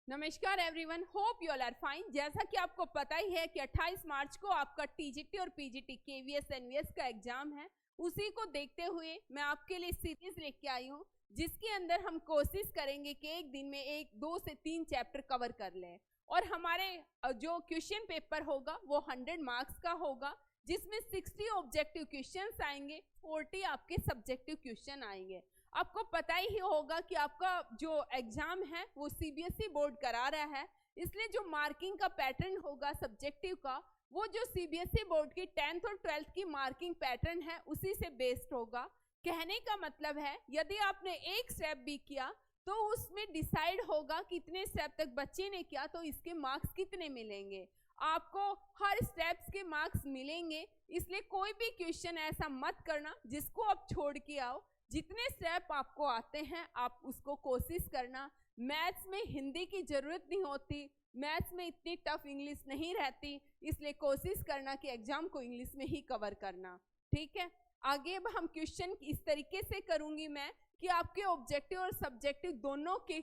नमस्कार everyone, hope you all are fine. जैसा कि आपको पता ही है कि 28 मार्च को आपका टीजीटी और पीजीटी केवीएस एनवीएस का एग्जाम है। उसी को देखते हुए मैं आपके लिए सीरीज लेके आई हूँ, जिसके अंदर हम कोशिश करेंगे कि एक दिन में 1, 2 से 3 चैप्टर कवर कर लें। और हमारे जो क्वेश्चन पेपर होगा वो 100 मार्क्स का होगा, जिसमें 60 ऑब्जेक्टिव क्वेश्चंस आएंगे, 40 आपके सब्जेक्टिव क्वेश्चन आएंगे। आपको पता ही होगा कि आपका जो एग्जाम है वो सीबीएसई बोर्ड करा रहा है, इसलिए जो मार्किंग का पैटर्न होगा सब्जेक्टिव का, वो जो सीबीएसई बोर्ड की 10th और 12th की मार्किंग पैटर्न है उसी से बेस्ड होगा। कहने का मतलब है, यदि आपने एक स्टेप भी किया तो उसमें डिसाइड होगा कितने स्टेप तक बच्चे ने किया तो इसके मार्क्स कितने मिलेंगे। आपको हर स्टेप्स के मार्क्स मिलेंगे, इसलिए कोई भी क्वेश्चन ऐसा मत करना जिसको आप छोड़ के आओ। जितने स्टेप आपको आते हैं आप उसको कोशिश करना। मैथ्स में हिंदी की जरूरत नहीं होती, मैथ्स में इतनी टफ इंग्लिश नहीं रहती, इसलिए कोशिश करना कि एग्जाम को इंग्लिश में ही कवर करना। ठीक है, आगे अब हम क्वेश्चन इस तरीके से करूंगी मैं कि आपके ऑब्जेक्टिव और सब्जेक्टिव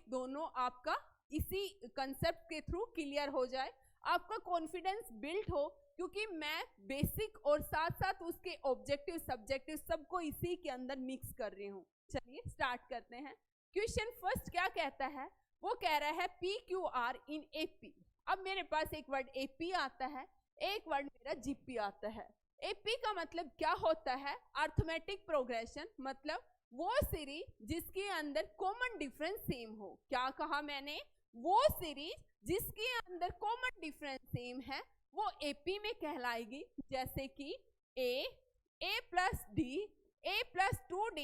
दोनों आपका इसी कंसेप्ट के थ्रू क्लियर हो जाए, आपका कॉन्फिडेंस बिल्ड हो, क्योंकि मैं बेसिक और साथ साथ उसके ऑब्जेक्टिव सब्जेक्टिव सबको इसी के अंदर मिक्स कर रही हूँ। चलिए स्टार्ट करते हैं। क्वेश्चन फर्स्ट क्या कहता है, वो कह रहा है PQR इन AP। अब मेरे पास एक वर्ड AP आता है, एक वर्ड मेरा GP आता है। AP का मतलब क्या होता है, अर्थमेटिक प्रोग्रेशन, मतलब वो सीरीज जिसके अंदर कॉमन डिफरेंस सेम हो। क्या कहा मैंने, वो सीरीज जिसके अंदर कॉमन डिफरेंस सेम है वो AP में कहलाएगी। जैसे कि A plus D, A plus 2D,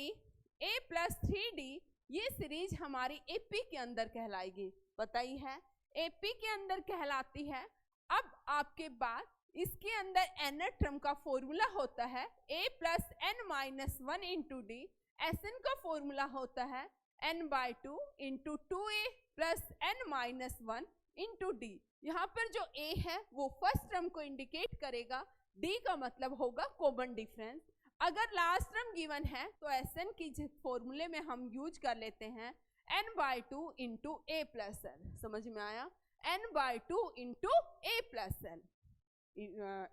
A plus 3D, ये सीरीज हमारी AP के अंदर कहलाएगी। पता ही है AP के अंदर कहलाती है। अब आपके बाद इसके अंदर nth टर्म का फॉर्मूला होता है A plus n minus 1 into D। Sn का फॉर्मूला होता है n/2 into 2A plus n minus 1 into D। यहाँ पर जो A है वो फर्स्ट टर्म को इंडिकेट करेगा, D का मतलब होगा कॉमन डिफरेंस। अगर लास्ट टर्म गिवन है तो Sn की फॉर्मूले में हम यूज कर लेते हैं n/2 into A plus L। समझ में आया, n/2 into A plus L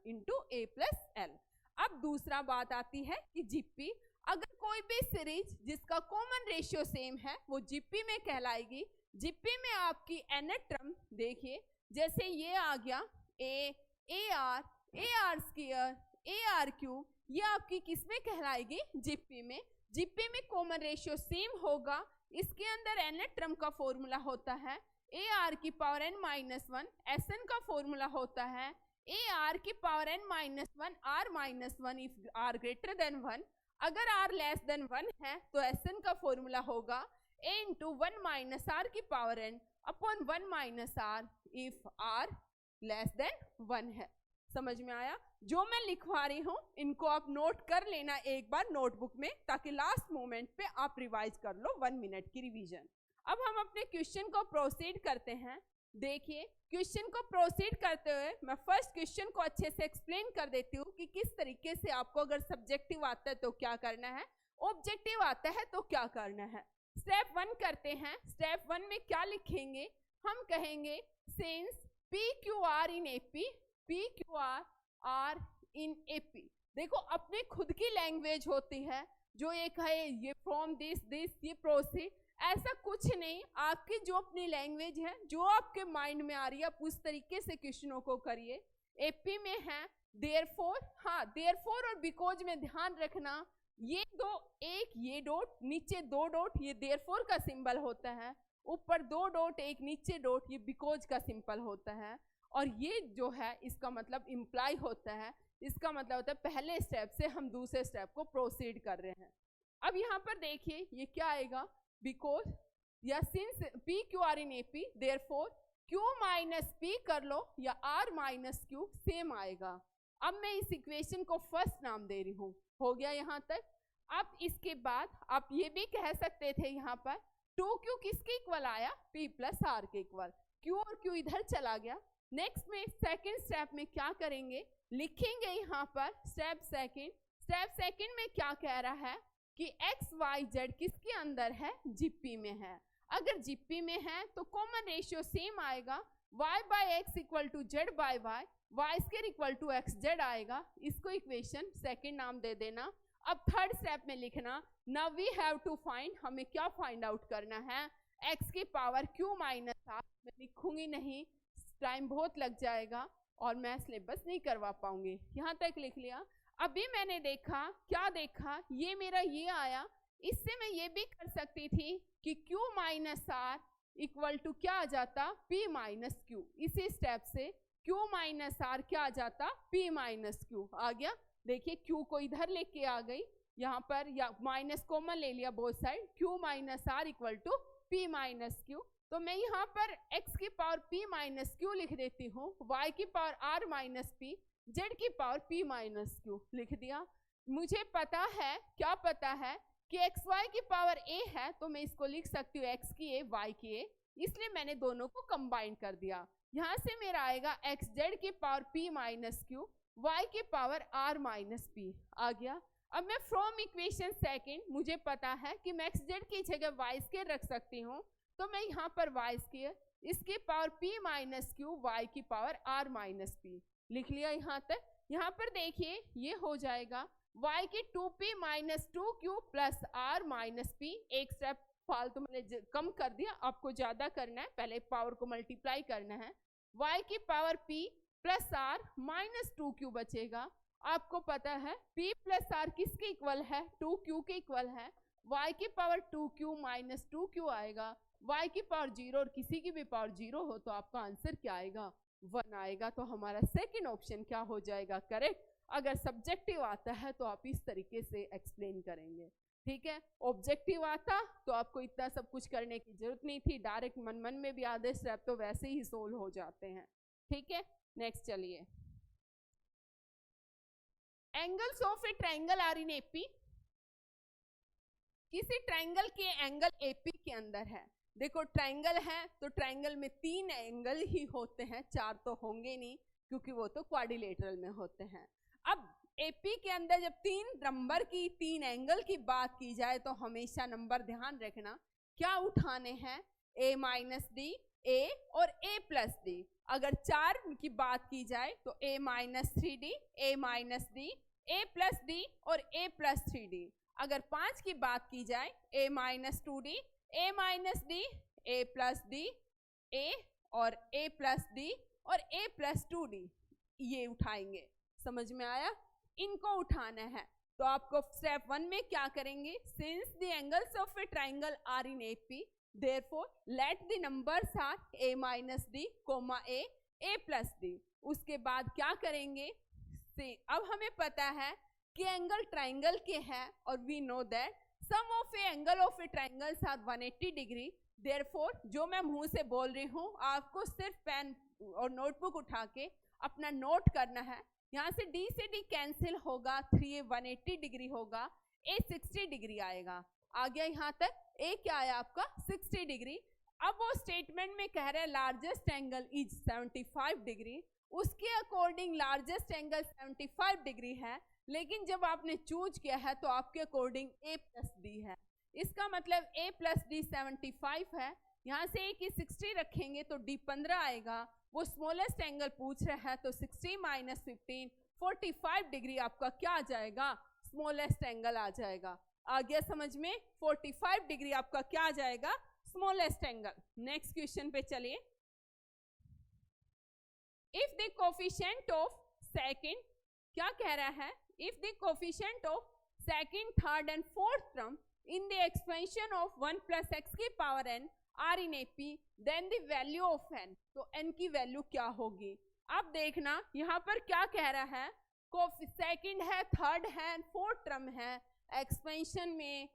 into A plus L। अब दूसरा बात आती है कि GP। अगर कोई भी सीरीज जिसका कॉमन रेशियो सेम है वो GP में कहलाएगी। GP में आपकी nth टर्म देखिए, जैसे ये आ गया AR स्क्वायर, AR क्यूब, ये आपकी किस में कहलाएगी, GP में। GP में कॉमन रेशियो सेम होगा। इसके अंदर nth टर्म का फॉर्मूला होता है AR की पावर n माइनस 1, Sn का फॉर्मूला होता है AR की power n minus 1 R minus 1 if R greater than 1। अगर R लेस देन 1 है तो Sn का फॉर्मूला होगा A इंटू 1 माइनस R की power n upon 1 minus R if R less than 1 है। समझ में आया। जो मैं लिखवा रही हूँ इनको आप नोट कर लेना एक बार नोटबुक में, ताकि लास्ट मोमेंट पे आप रिवाइज कर लो 1 मिनट की रिवीजन। अब हम अपने क्वेश्चन को प्रोसीड करते हैं। देखिए, क्वेश्चन को प्रोसीड करते हुए मैं फर्स्ट क्वेश्चन को अच्छे से एक्सप्लेन कर देती हूँ कि किस तरीके से आपको अगर सब्जेक्टिव आता है तो क्या करना है, ऑब्जेक्टिव आता है तो क्या करना है। स्टेप 1 करते हैं। स्टेप 1 में क्या लिखेंगे, हम कहेंगे सिंस PQR इन AP, PQR R इन AP। देखो, अपने खुद की लैंग्वेज होती है, जो एक है ये फ्रॉम दिस ये प्रोसीड, ऐसा कुछ नहीं। आपकी जो अपनी लैंग्वेज है, जो आपके माइंड में आ रही है, आप उस तरीके से क्वेश्चनों को करिए। AP में है देयरफॉर, हाँ देयरफॉर और बिकॉज में ध्यान रखना, ये दो, एक ये डॉट, नीचे 2 डॉट, ये देयरफॉर का सिंबल होता है, ऊपर 2 डॉट, एक नीचे डॉट, ये बिकॉज का सिंबल होता है। और ये जो है इसका मतलब इम्प्लाई होता है, इसका मतलब होता है पहले स्टेप से हम दूसरे स्टेप को प्रोसीड कर रहे हैं। अब यहाँ पर देखिए ये क्या आएगा, बिकॉज या सिंस PQR इन AP therefore Q minus P कर लो या R माइनस Q सेम आएगा। अब मैं इस इक्वेशन को फर्स्ट नाम दे रही हूँ। हो गया यहाँ तक। अब इसके बाद आप ये भी कह सकते थे यहाँ पर 2Q किसके इक्वल आया, P प्लस R के इक्वल। Q और Q इधर चला गया। नेक्स्ट में सेकंड स्टेप में क्या करेंगे, लिखेंगे यहाँ पर स्टेप सेकंड में क्या कह रहा है कि XYZ किसके अंदर है, GP में है। अगर जीपी में है तो कॉमन रेशियो सेम आएगा, y by x equal to z by y, y square equal to x z आएगा। इसको इक्वेशन सेकंड नाम दे देना। अब थर्ड स्टेप में लिखना, now we have to find, हमें क्या फाइंड आउट करना है, x की पावर q माइनस आर। मैं लिखूंगी नहीं, टाइम बहुत लग जाएगा और मैं सिलेबस नहीं करवा पाऊंगी। यहाँ तक लिख लिया। अभी मैंने देखा, क्या देखा, ये मेरा ये आया, इससे मैं ये भी कर सकती थी कि q minus r equal to क्या आ जाता, p माइनस क्यू। इसी स्टेप से q माइनस आर क्या आ जाता, p माइनस क्यू आ गया। देखिए q को इधर लेके आ गई, यहाँ पर या माइनस कॉमन ले लिया both side, q minus r equal to p minus q. तो मैं यहाँ पर x की पावर p माइनस क्यू लिख देती हूँ, y की power r minus p, z की पावर p माइनस क्यू लिख दिया। मुझे पता है, क्या पता है कि xy की पावर a है, तो मैं इसको लिख सकती हूँ x की a y की a, इसलिए मैंने दोनों को कंबाइन कर दिया। यहाँ से मेरा आएगा xz की power p minus Q, y की पावर r माइनस p आ गया। अब मैं फ्रॉम इक्वेशन सेकंड, मुझे पता है कि मैं xz की जगह y स्क्वायर रख सकती हूँ, तो मैं यहाँ पर y स्क्वायर, इसकी power p minus Q, y की पावर r माइनस p लिख लिया यहाँ तक। यहाँ पर देखिए ये हो जाएगा y की 2p minus 2q plus r minus p। एक स्टेप फालतू मैंने कम कर दिया, आपको ज्यादा करना है, पहले पावर को मल्टीप्लाई करना है। y की power p plus r minus 2q बचेगा। आपको पता है p प्लस r किसके इक्वल है, 2q के इक्वल है। y की पावर 2q माइनस 2q आएगा, y की पावर 0 और किसी की भी पावर 0 हो तो आपका आंसर क्या आएगा, 1 आएगा। तो हमारा सेकंड ऑप्शन क्या हो जाएगा, करेक्ट। अगर सब्जेक्टिव आता है तो आप इस तरीके से एक्सप्लेन करेंगे, ठीक है। ऑब्जेक्टिव आता तो आपको इतना सब कुछ करने की जरूरत नहीं थी, डायरेक्ट मन में भी आधे स्टेप तो वैसे ही सोल्व हो जाते हैं, ठीक है। नेक्स्ट चलिए, angles of a triangle are in AP. किसी ट्रायंगल के एंगल एपी के अंदर है। देखो ट्रायंगल है तो ट्रायंगल में 3 एंगल ही होते हैं, 4 तो होंगे नहीं क्योंकि वो तो क्वाड्रिलेटरल में होते हैं। अब एपी के अंदर जब 3 नंबर की 3 एंगल की बात की जाए तो हमेशा नंबर ध्यान रखना क्या उठाने हैं, a माइनस डी, a और a प्लस डी। अगर 4 की बात की जाए तो a minus 3d, a minus D, a plus D और a प्लस 3d। अगर 5 की बात की जाए a minus 2d, a minus D, a plus D, a और a प्लस डी और a प्लस 2d, ये उठाएंगे। समझ में आया, इनको उठाना है। तो आपको स्टेप 1 में क्या करेंगे, since the angles of a triangle are in AP therefore let the numbers are a minus d comma a plus d. उसके बाद क्या करेंगे, अब हमें पता है कि एंगल ट्रायंगल के हैं और we know that sum of a angle of a triangles are 180 degree. Therefore जो मैं मुंह से बोल रही हूँ आपको सिर्फ पेन और नोटबुक उठा के अपना नोट करना है। यहाँ से d से d कैंसिल होगा, 3a 180 डिग्री होगा, a 60 डिग्री आएगा। आ गया यहाँ तक, a क्या आया आपका 60 डिग्री। अब वो स्टेटमेंट में कह रहे हैं लार्जेस्ट एंगल इज 75 डिग्री, उसके अकॉर्डिंग लार्जेस्ट एंगल 75 डिग्री है, लेकिन जब आपने चूज किया है तो आपके अकॉर्डिंग a प्लस डी है। इसका मतलब a प्लस डी 75 है, यहाँ से a की 60 रखेंगे तो d 15 आएगा। वो स्मॉलेस्ट एंगल पूछ रहा है तो 60 माइनस 15 45 डिग्री आपका क्या आ जाएगा, स्मॉलेस्ट एंगल आ जाएगा। आ गया समझ में, 45 डिग्री आपका क्या आ जाएगा, स्मॉलेस्ट एंगल। नेक्स्ट क्वेश्चन पे चलिए, if the coefficient of second, क्या कह रहा है, if the coefficient of second, third and fourth term in the expansion of 1 plus x की power n are in AP then the value of n। तो n की value क्या होगी। अब देखना यहाँ पर क्या कह रहा है, सेकंड है, थर्ड है, फोर्थ टर्म है, एक्सपेंशन में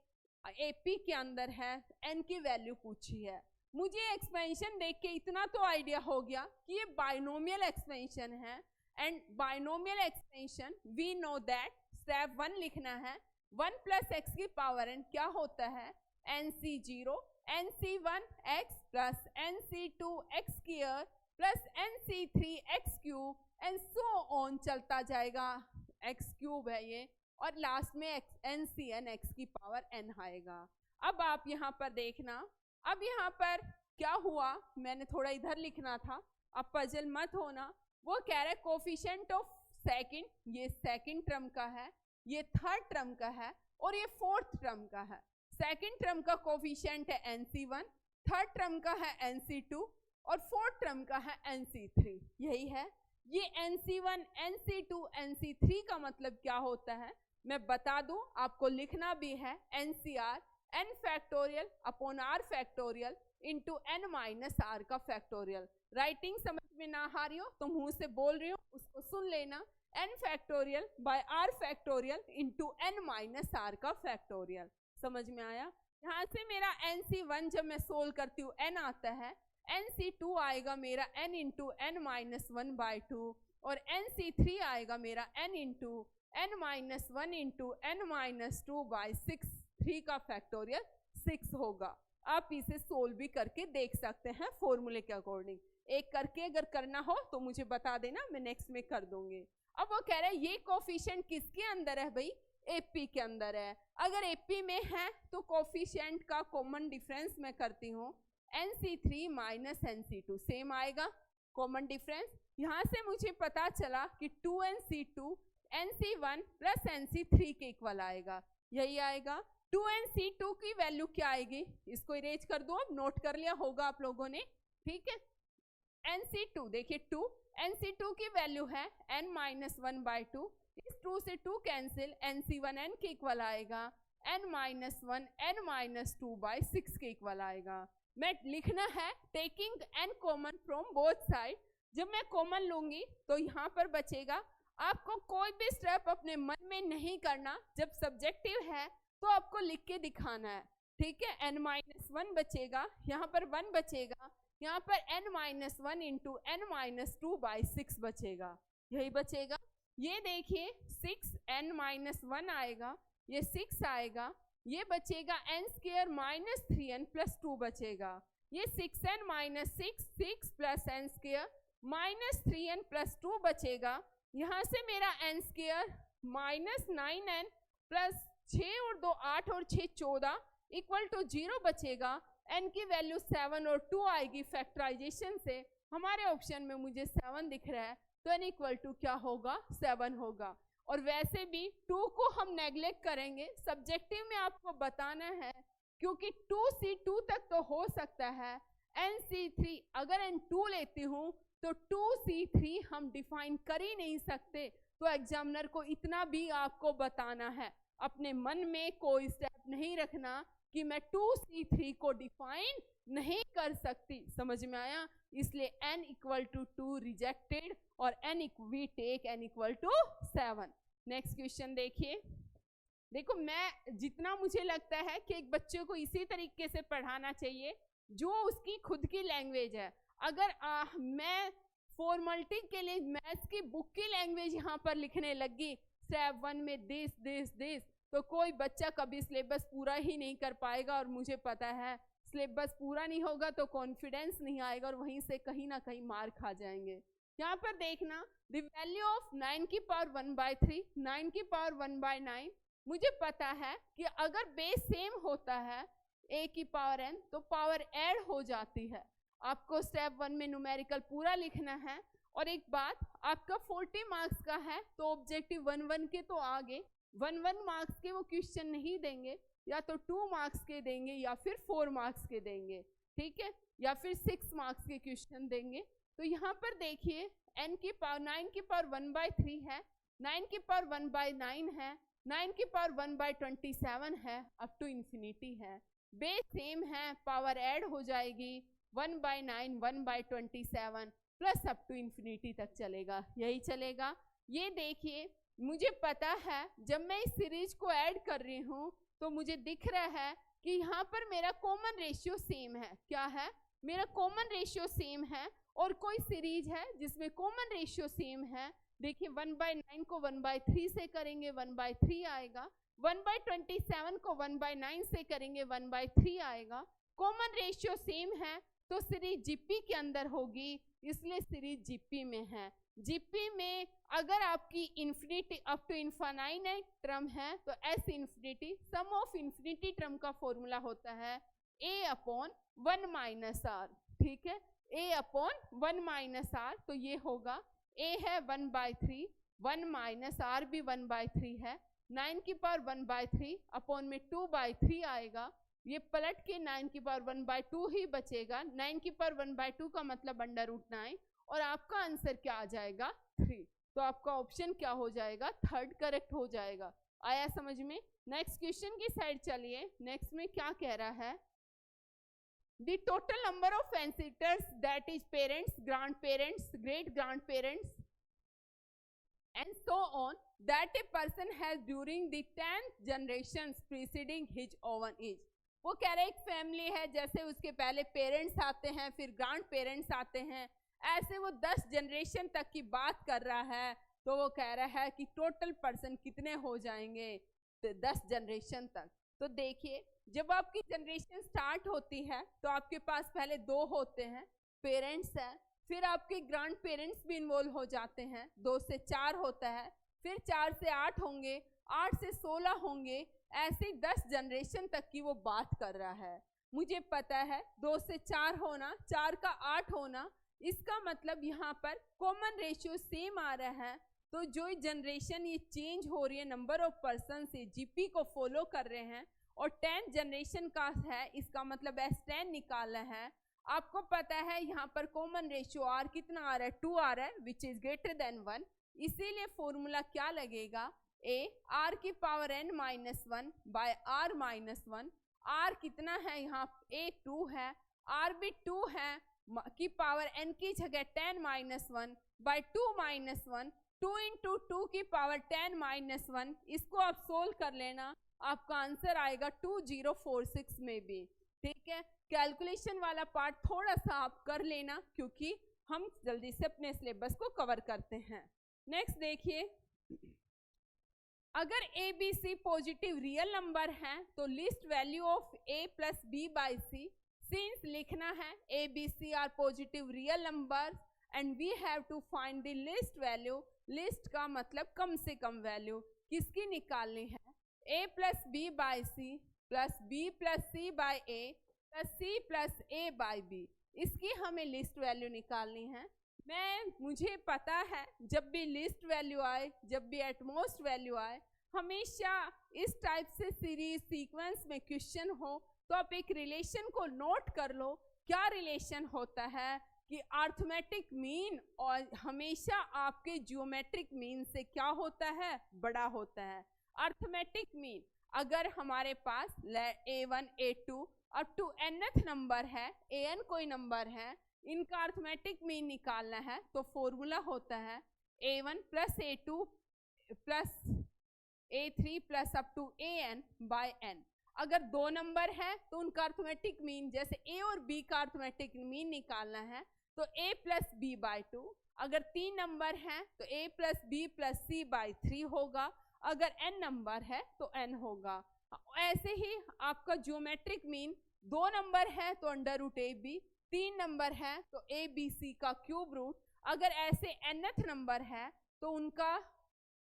एपी के अंदर है, n की वैल्यू पूछी है। मुझे एक्सपेंशन देख के इतना तो आइडिया हो गया कि ये बाइनोमियल एक्सपेंशन है, and binomial expansion we know that step 1 लिखना है 1 प्लस एक्स की पावर n क्या होता है, nc0 nc1 x plus nc2 x square plus nc3 x cube and so on चलता जाएगा, x क्यूब है ये, और लास्ट में ncn x की पावर n आएगा। अब आप यहाँ पर देखना, अब यहाँ पर क्या हुआ, मैंने थोड़ा इधर लिखना था, अब पजल मत होना। वो कह रहा है कोफिशिएंट ऑफ सेकंड, ये सेकंड टर्म का है, ये थर्ड टर्म का है और ये फोर्थ टर्म का है। सेकंड टर्म का कोफिशिएंट है NC1, थर्ड टर्म का है NC2 और फोर्थ टर्म का है NC3। यही है ये NC1, NC2, NC3 का मतलब क्या होता है मैं बता दूं, आपको लिखना भी है NCR n factorial upon r factorial into n minus r का फैक्टोरियल। राइटिंग समझ में ना आ रही हो तो मुंह से बोल रही हो उसको सुन लेना, n factorial by r factorial into n minus r का फैक्टोरियल। समझ में आया? यहाँ से मेरा NC1 जब मैं सोल्व करती हूँ n आता है, NC2 आएगा मेरा n इंटू n माइनस 1/2 और NC3 आएगा मेरा n into n minus 1 into n minus 2/6। 3 का फैक्टोरियल 6 होगा। आप इसे सोल्व भी करके देख सकते हैं फॉर्मूले के अकॉर्डिंग। एक करके अगर करना हो तो मुझे बता देना, मैं नेक्स्ट में कर दूंगी। अब वो कह रहा है ये कोफिशिएंट किसके अंदर है भाई, AP के अंदर है। अगर AP में है तो कोफिशिएंट का कॉमन डिफरेंस मैं करती हूँ NC3 माइनस NC2 सेम आएगा कॉमन डिफरेंस। यहाँ से मुझे पता चला कि 2NC2 NC1 प्लस NC3 के इक्वल आएगा, यही आएगा। 2NC2 की वैल्यू क्या आएगी, इसको इरेज कर दो, नोट कर लिया होगा आप लोगों ने, ठीक है। NC2 देखिए 2, NC2 की वैल्यू है n माइनस 1/2, इस 2 से 2 कैंसिल, NC1 n के इक्वल आएगा, n माइनस 1 n माइनस 2/6 के इक्वल आएगा। मैं लिखना है taking n common from both side. जब मैं कॉमन लूंगी तो यहाँ पर बचेगा, आपको कोई भी स्टेप अपने मन में नहीं करना, जब सब्जेक्टिव है तो आपको लिख के दिखाना है, ठीक है। n माइनस 1 बचेगा, यहाँ पर 1 बचेगा, यहाँ पर n minus 1 into n minus 2/6 बचेगा, यही बचेगा। ये देखिए 6n माइनस 1 आएगा, ये 6 आएगा, ये बचेगा n square minus 3n plus 2 बचेगा, ये 6n minus 6 plus n square minus 3n plus 2 बचेगा। यहाँ से मेरा n square minus 9n plus 6 और 2 8 और 6 14 इक्वल टू 0 बचेगा। n की वैल्यू 7 और 2 आएगी फैक्टराइजेशन से, हमारे ऑप्शन में मुझे 7 दिख रहा है तो n इक्वल टू क्या होगा 7 होगा। और वैसे भी 2 को हम नेग्लेक्ट करेंगे, सब्जेक्टिव में आपको बताना है क्योंकि 2C2 तक तो हो सकता है, NC3 अगर n 2 लेती हूँ तो 2C3 हम डिफाइन कर ही नहीं सकते, तो एग्जामिनर को इतना भी आपको बताना है, अपने मन में कोई स्टेप नहीं रखना कि मैं 2C3 को डिफाइन नहीं कर सकती। समझ में आया? इसलिए n इक्वल टू 2 रिजेक्टेड और we take n equal to 7। Next question देखिए। देखो मैं जितना मुझे लगता है कि एक बच्चे को इसी तरीके से पढ़ाना चाहिए जो उसकी खुद की लैंग्वेज है। अगर मैं फॉर्मेलिटी के लिए मैथ्स की बुक की लैंग्वेज यहाँ पर लिखने लगी स्टेप 1 में दिस तो कोई बच्चा कभी सिलेबस पूरा ही नहीं कर पाएगा, और मुझे पता है सिलेबस पूरा नहीं होगा तो कॉन्फिडेंस नहीं आएगा और वहीं से कहीं ना कहीं मार खा जाएंगे। यहाँ पर देखना द वैल्यू ऑफ 9 की पावर 1/3, 9 की पावर 1/9। मुझे पता है कि अगर बेस सेम होता है a की पावर n तो पावर ऐड हो जाती है। आपको स्टेप 1 में न्यूमेरिकल पूरा लिखना है। और एक बात, आपका 40 मार्क्स का है तो ऑब्जेक्टिव 1 के तो आगे 1 मार्क्स के वो क्वेश्चन नहीं देंगे, या तो 2 मार्क्स के देंगे या फिर 4 मार्क्स के देंगे, ठीक है, या फिर 6 मार्क्स के क्वेश्चन देंगे। तो यहाँ पर देखिए n की पावर 9 की पावर 1/3 है, 9 की पावर 1/9 है, 9 की पावर 1/27 है, अप टू इन्फिनिटी है। बेस सेम है, पावर ऐड हो जाएगी, 1/9 1/27 प्लस अप टू इन्फिनिटी तक चलेगा, यही चलेगा। ये देखिए मुझे पता है जब मैं इस सीरीज को ऐड कर रही हूँ तो मुझे दिख रहा है कि यहाँ पर मेरा कॉमन रेशियो सेम है। क्या है? मेरा कॉमन रेशियो सेम है। और कोई सीरीज है जिसमें कॉमन रेशियो सेम है, देखिए 1/9 को 1/3 से करेंगे 1/3 आएगा, 1/27 को 1/9 से करेंगे 1/3 आएगा। कॉमन रेशियो सेम है तो सीरीज जीपी के अंदर होगी, इसलिए सीरीज जीपी में है। जीपी में अगर आपकी infinity up to infinite term है तो S infinity, sum of infinity term का फॉर्मूला होता है a अपॉन 1 माइनस आर, ठीक है, a अपॉन 1 माइनस आर, तो ये होगा a है 1/3, 1 माइनस आर भी 1/3 है, 9 की पावर 1/3 अपॉन में 2/3 आएगा, ये पलट के 9 की पावर 1/2 ही बचेगा, 9 की पावर 1/2 का मतलब √9, और आपका आंसर क्या आ जाएगा 3। तो आपका ऑप्शन क्या हो जाएगा, थर्ड करेक्ट हो जाएगा। आया समझ में? नेक्स्ट क्वेश्चन की साइड चलिए। नेक्स्ट में क्या कह रहा है, the total number of ancestors that is parents, grand parents, great grand parents and so on that a person has during the 10th generations preceding his own age। वो कह रहे एक फैमिली है, जैसे उसके पहले पेरेंट्स आते हैं, फिर ग्रैंड पेरेंट्स आते हैं, ऐसे वो 10 जनरेशन तक की बात कर रहा है। तो वो कह रहा है कि टोटल पर्सन कितने हो जाएंगे 10 जनरेशन तक। तो देखिए, जब आपकी जनरेशन स्टार्ट होती है तो आपके पास पहले 2 होते हैं, पेरेंट्स है, फिर आपके ग्रैंड पेरेंट्स भी इन्वॉल्व हो जाते हैं, 2 से 4 होता है, फिर 4 से 8 होंगे, 8 से 16 होंगे, ऐसे 10 जनरेशन तक की वो बात कर रहा है। मुझे पता है 2 से 4 होना, 4 का 8 होना, इसका मतलब यहाँ पर कॉमन रेशियो सेम आ रहा है। तो जो जनरेशन ये चेंज हो रही है, नंबर ऑफ पर्सन से जीपी को फॉलो कर रहे हैं, और 10 जनरेशन का है, इसका मतलब S10 निकालना है। आपको पता है यहाँ पर कॉमन रेशियो आर कितना आ रहा है, 2 आ रहा है, विच इज ग्रेटर देन 1, इसीलिए फॉर्मूला क्या लगेगा, a r की power n minus 1 by r minus 1। r कितना है यहाँ, a 2 है, r भी 2 है, की पावर n की जगह 10 माइनस 1 बाय 2 माइनस 1, 2 इंटू 2 की पावर 10 माइनस 1। इसको आप सोल्व कर लेना, आपका आंसर आएगा 2046 में भी, ठीक है। कैलकुलेशन वाला पार्ट थोड़ा सा आप कर लेना, क्योंकि हम जल्दी से अपने सिलेबस को कवर करते हैं। नेक्स्ट देखिए, अगर a b c positive real number है तो least value of a plus b by c. Since लिखना है a b c are positive real number and we have to find the least value. Least का मतलब कम से कम value किसकी निकालनी है, a plus b by c plus B plus C by a plus c plus a by b. इसकी हमें लिस्ट वैल्यू निकालनी है। मुझे पता है जब भी लिस्ट वैल्यू आए, जब भी एटमोस्ट वैल्यू आए, हमेशा इस टाइप से सीरीज सीक्वेंस में क्वेश्चन हो तो आप एक रिलेशन को नोट कर लो। क्या रिलेशन होता है कि अर्थमेटिक मीन और हमेशा आपके जियोमेट्रिक मीन से क्या होता है, बड़ा होता है। अर्थमेटिक मीन अगर हमारे पास A1 A2 up to nth number है, an कोई नंबर है, इनका अर्थमेटिक मीन निकालना है तो फॉर्मूला होता है A1 plus A2 plus A3 plus up to an by n। अगर 2 नंबर है तो उनका अर्थमेटिक मीन, जैसे A और B का अर्थमेटिक मीन निकालना है तो A प्लस बी बाई 2। अगर 3 नंबर है तो A plus B plus C by 3 होगा, अगर n नंबर है तो n होगा। ऐसे ही आपका ज्योमेट्रिक मीन 2 नंबर है तो under root A B, 3 number है तो ए बी सी का क्यूब रूट, अगर ऐसे nth नंबर है तो उनका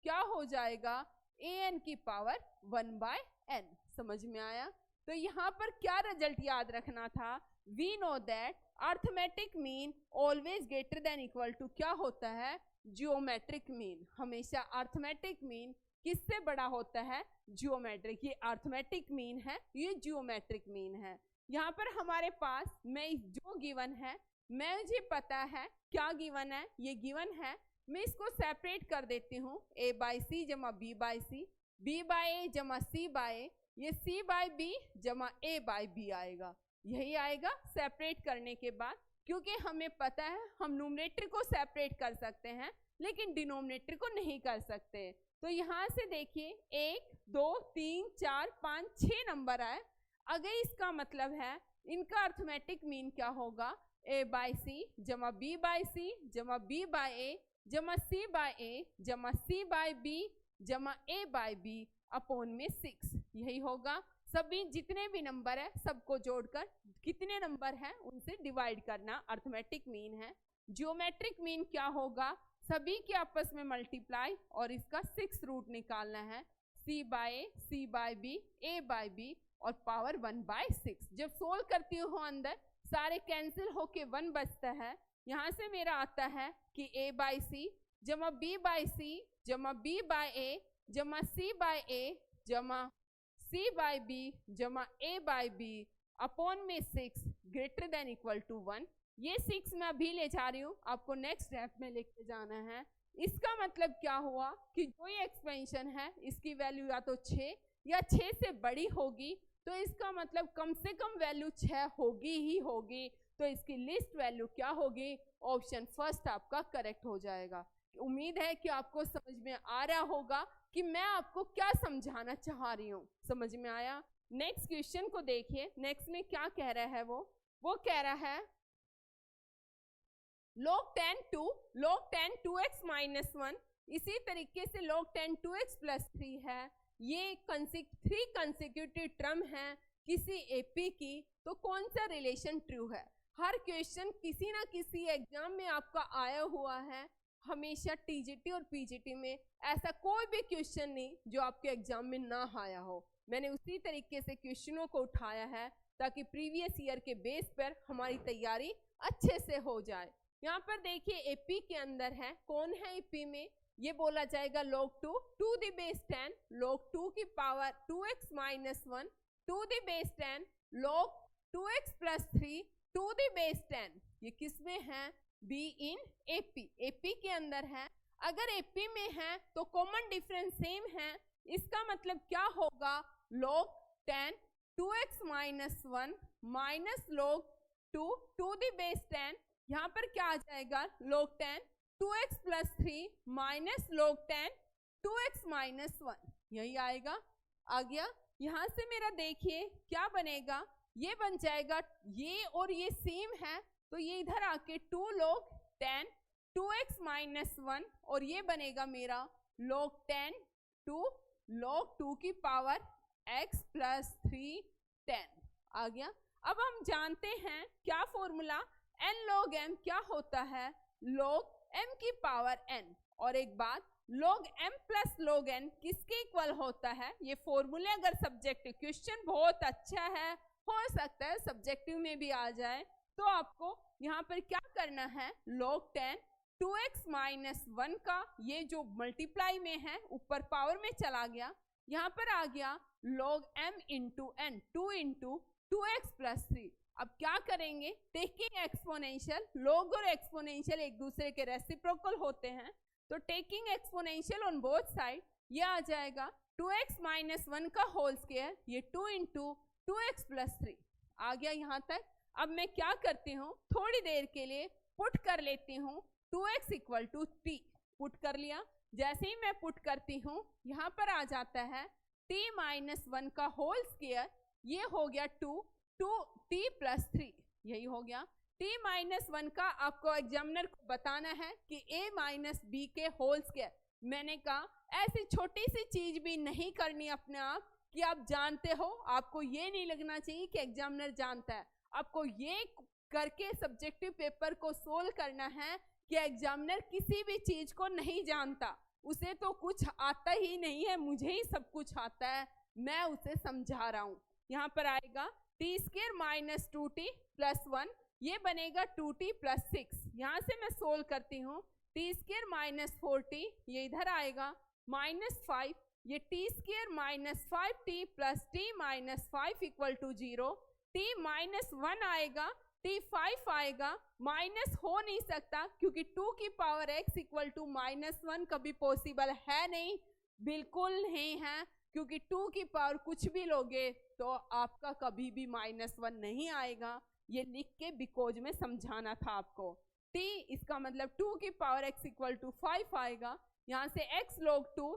क्या हो जाएगा, an की पावर 1 बाय n। समझ में आया? तो यहाँ पर क्या रिजल्ट याद रखना था, we know that arithmetic mean always greater than equal to क्या होता है, जियोमेट्रिक मीन। हमेशा अर्थमेटिक मीन किससे बड़ा होता है, जियोमेट्रिक। ये अर्थमेटिक मीन है, ये जियोमेट्रिक मीन है। यहाँ पर हमारे पास मैं जो गिवन है, मुझे पता है क्या गिवन है, ये गिवन है। मैं इसको सेपरेट कर देती हूँ, a बाई सी जमा b by c, b by a जमा सी बाई ए, ये सी बाई बी जमा ए बाई बी आएगा, यही आएगा सेपरेट करने के बाद। क्योंकि हमें पता है हम न्यूमरेटर को सेपरेट कर सकते हैं लेकिन डिनोमिनेटर को नहीं कर सकते। तो यहाँ से देखिए 1 2 3 4 5 6 नंबर आए। अगर इसका मतलब है इनका अर्थमेटिक मीन क्या होगा, a बाई सी जमा बी बाई सी जमा बी बाई ए जमा सी बाई ए जमा सी बाई बी जमा ए बाई बी अपॉन में 6, यही होगा। सभी जितने भी नंबर है सबको जोड़कर कितने नंबर हैं उनसे डिवाइड करना अर्थमेटिक मीन है। जियोमेट्रिक मीन क्या होगा, सभी के आपस में मल्टीप्लाई और इसका 6 रूट निकालना है, c by b, a by b और पावर 1/6। जब सोल्व करती हूँ अंदर सारे कैंसिल होके 1 बचता है। यहाँ से मेरा आता है कि a/c जमा b/c जमा b/a जमा c/a जमा c/b जमा a/b अपॉन में 6 ग्रेटर देन इक्वल टू 1। ये 6 मैं अभी ले जा रही हूँ, आपको नेक्स्ट स्टेप में लेके जाना है। इसका मतलब क्या हुआ कि जो ये एक्सपेंशन है इसकी वैल्यू या तो 6 या 6 से बड़ी होगी, तो इसका मतलब कम से कम वैल्यू 6 होगी ही होगी। तो इसकी लिस्ट वैल्यू क्या होगी? ऑप्शन फर्स्ट आपका करेक्ट हो जाएगा। उम्मीद है कि आपको समझ में आ रहा होगा कि मैं आपको क्या समझाना चाह रही हूँ। समझ में आया? नेक्स्ट क्वेश्चन को देखिए, नेक्स्ट में क्या कह रहा है वो कह रहा है log 10 2x - 1। इसी तरीके से log 10 2x + 3 है। ये 3 कंसेक्यूटिव टर्म है किसी एपी की, तो कौन सा रिलेशन ट्रू है? हर क्वेश्चन किसी ना किसी एग्जाम में आपका आया हुआ है। हमेशा टीजीटी और पीजीटी में ऐसा कोई भी क्वेश्चन नहीं जो आपके एग्जाम में ना आया हो। मैंने उसी तरीके से क्वेश्चनों को उठाया है ताकि प्रीवियस ईयर के बेस पर हमारी तैयारी अच्छे से हो जाए। यहाँ पर देखिए एपी के अंदर है, कौन है एपी में? ये बोला जाएगा log 2 to the base 10 log 2 की पावर 2x - 1 to the base 10 log 2x + 3 to the base 10। ये किस में है? Be in AP. एपी के अंदर है। अगर एपी में है तो कॉमन डिफरेंस सेम है। इसका मतलब क्या होगा? log 10 2x - 1 minus log 2 to the base 10। यहाँ पर क्या आ जाएगा? log 10 2x + 3 minus log 10 2x - 1। यही आएगा। आ गया। यहाँ से मेरा देखिए क्या बनेगा? ये बन जाएगा, ये और ये सेम है तो ये इधर आके 2 log 10 2x - 1 और ये बनेगा मेरा log 10 2 log 2 की पावर x + 3 10। आ गया। अब हम जानते हैं क्या फॉर्मूला? n log m क्या होता है? log m की पावर n। और एक बात, log m + log n किसके इक्वल होता है? ये फॉर्मूले अगर सब्जेक्टिव क्वेश्चन बहुत अच्छा है, हो सकता है सब्जेक्टिव में भी आ जाए, तो आपको यहाँ पर क्या करना है? log 10 2x - 1 का ये जो मल्टीप्लाई में है ऊपर पावर में चला गया, यहाँ पर आ गया log m × n 2 × 2x + 3। अब क्या करेंगे? टेकिंग एक्सपोनेंशियल, log और एक्सपोनेंशियल एक दूसरे के रेसिप्रोकल होते हैं, तो taking exponential on both side ये आ जाएगा 2x - 1 का होल स्क्वायर, ये 2 × 2x + 3 आ गया यहाँ तक। अब मैं क्या करती हूँ, थोड़ी देर के लिए पुट कर लेती हूँ 2x = t। पुट कर लिया। जैसे ही मैं पुट करती हूँ यहाँ पर आ जाता है t - 1 का होल स्क्वायर, ये हो गया 2 t + 3। यही हो गया। t - 1 का आपको एग्जामिनर को बताना है कि a - b के होल स्क्वायर। मैंने कहा ऐसी छोटी सी चीज भी नहीं करनी अपने आप कि आप जानते हो। आपको ये नहीं लगना चाहिए कि एग्जामिनर जानता है। आपको ये करके सब्जेक्टिव पेपर को सोल्व करना है कि एग्जामिनर किसी भी चीज को नहीं जानता, उसे तो कुछ आता ही नहीं है, मुझे ही सब कुछ आता है, मैं उसे समझा रहा हूँ। यहाँ पर आएगा t² - 2t + 1, ये बनेगा 2t + 6। यहाँ से मैं सोल्व करती हूँ t² - 4t, ये इधर आएगा -5, ये t² - 5t + t - 5 = 0। t - 1 आएगा, t 5 आएगा, माइनस हो नहीं सकता क्योंकि 2 की पावर x = -1 कभी पॉसिबल है नहीं, बिल्कुल नहीं है, क्योंकि 2 की पावर कुछ भी लोगे तो आपका कभी भी -1 नहीं आएगा। ये लिख के बिकॉज में समझाना था आपको। t इसका मतलब 2 की पावर x = 5 आएगा, यहाँ से x log 2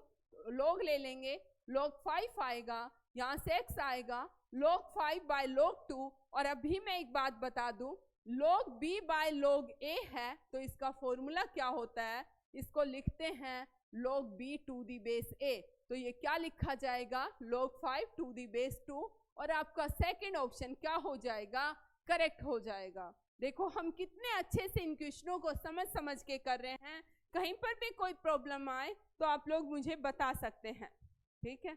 log ले लेंगे, log 5 आएगा, यहाँ से x आएगा log 5/log 2। और अभी मैं एक बात बता दूं, log b/log a है तो इसका फॉर्मूला क्या होता है? इसको लिखते हैं log b to the base a। तो ये क्या लिखा जाएगा? log 5 to the base 2। और आपका सेकंड ऑप्शन क्या हो जाएगा? करेक्ट हो जाएगा। देखो हम कितने अच्छे से इन क्वेश्चनों को समझ के कर रहे हैं। कहीं पर भी कोई प्रॉब्लम आए तो आप लोग मुझे बता सकते हैं, ठीक है।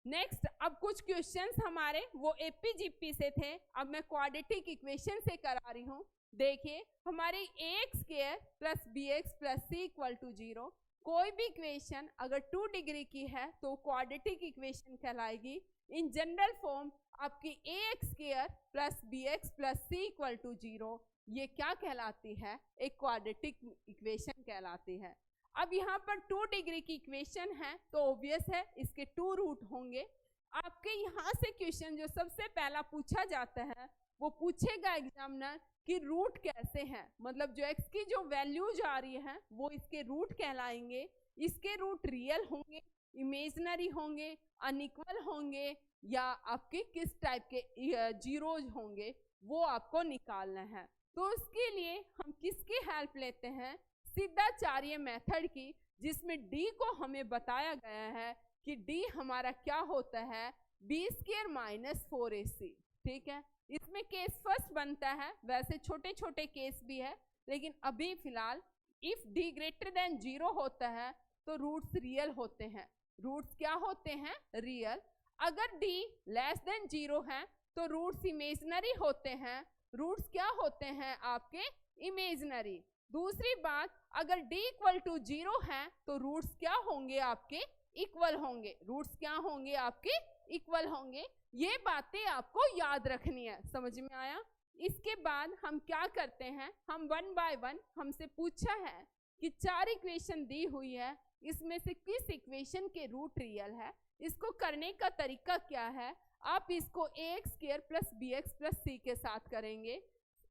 नेक्स्ट, अब कुछ क्वेश्चंस हमारे वो एपीजीपी से थे, अब मैं क्वाड्रेटिक इक्वेशन से करा रही हूँ। देखिए, हमारी ax square plus bx plus c equal to 0, कोई भी इक्वेशन अगर 2 डिग्री की है तो क्वाड्रेटिक इक्वेशन कहलाएगी। इन जनरल फॉर्म आपकी ax square plus bx plus c equal to 0, ये क्या कहलाती है? एक क्वाड्रेटिक इक्वेशन कहलाती है। अब यहाँ पर 2 डिग्री की इक्वेशन है तो ऑब्वियस है इसके 2 रूट होंगे। आपके यहाँ से क्वेश्चन जो सबसे पहला पूछा जाता है वो पूछेगा एग्जामिनर कि रूट कैसे हैं, मतलब जो x की जो वैल्यूज आ रही है वो इसके रूट कहलाएंगे। इसके रूट रियल होंगे, इमेजिनरी होंगे, अनइक्वल होंगे या आपके किस टाइप के जीरोज होंगे, वो आपको निकालना है। तो उसके लिए हम किसकी हेल्प लेते हैं? सिद्धाचार्य मेथड की, जिसमें d को हमें बताया गया है कि d हमारा क्या होता है? b square minus 4ac। ठीक है, इसमें केस फर्स्ट बनता है, वैसे छोटे छोटे केस भी है, लेकिन अभी फिलहाल इफ d ग्रेटर देन 0 होता है तो रूट्स रियल होते हैं। रूट्स क्या होते हैं? रियल। अगर d लेस देन 0 है तो रूट्स इमेजिनरी होते हैं। रूट्स क्या होते हैं? आपके इमेजिनरी। दूसरी बात, अगर d इक्वल टू 0 है तो रूट्स क्या होंगे? आपके इक्वल होंगे। रूट्स क्या होंगे? आपके इक्वल होंगे। ये बातें आपको याद रखनी है। समझ में आया? इसके बाद हम क्या करते हैं, हम 1 बाय 1, हमसे पूछा है कि 4 इक्वेशन दी हुई है, इसमें से किस इक्वेशन के रूट रियल है। इसको करने का तरीका क्या है? आप इसको ax square plus bx plus c के साथ करेंगे।